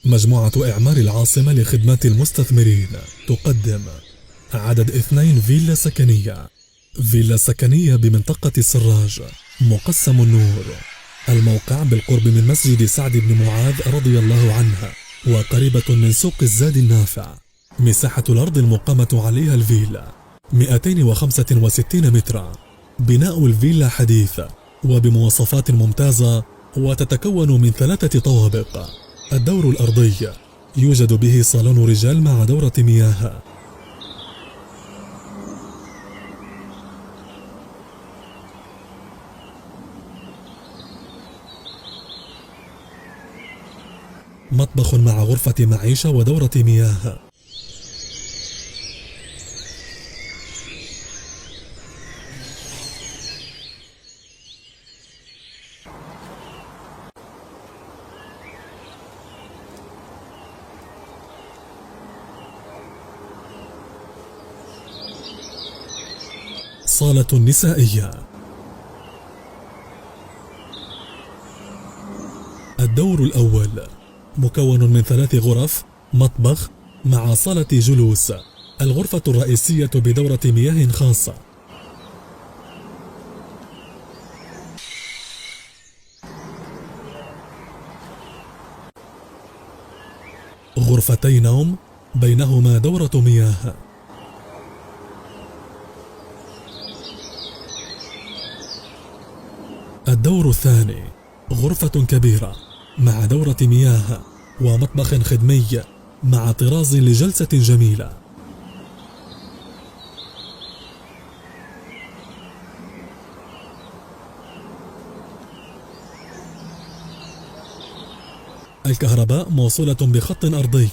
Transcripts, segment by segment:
مجموعة إعمار العاصمة لخدمات المستثمرين تقدم عدد 2 فيلا سكنية. فيلا سكنية بمنطقة السراج مقسم النور. الموقع بالقرب من مسجد سعد بن معاذ رضي الله عنه، وقريبة من سوق الزاد النافع. مساحة الأرض المقامة عليها الفيلا 265 مترا. بناء الفيلا حديث وبمواصفات ممتازة، وتتكون من 3 طوابق. الدور الأرضي يوجد به صالون رجال مع دورة مياه. مطبخ مع غرفة معيشة ودورة مياه. صالة نسائية. الدور الأول مكون من 3 غرف، مطبخ مع صالة جلوس. الغرفة الرئيسية بدورة مياه خاصة. غرفتي نوم بينهما دورة مياه. الدور الثاني غرفة كبيرة مع دورة مياه ومطبخ خدمي مع طراز لجلسة جميلة. الكهرباء موصولة بخط أرضي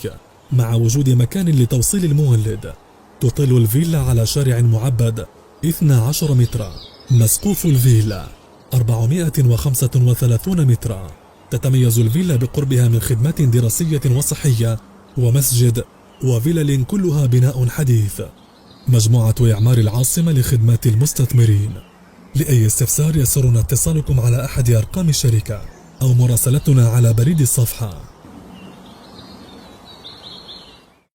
مع وجود مكان لتوصيل المولد. تطل الفيلا على شارع معبد 12 مترا. مسقوف الفيلا 435 مترا. تتميز الفيلا بقربها من خدمات دراسية وصحية ومسجد وفلل كلها بناء حديث. مجموعة إعمار العاصمة لخدمات المستثمرين. لأي استفسار يسرنا اتصالكم على أحد أرقام الشركة أو مراسلتنا على بريد الصفحة.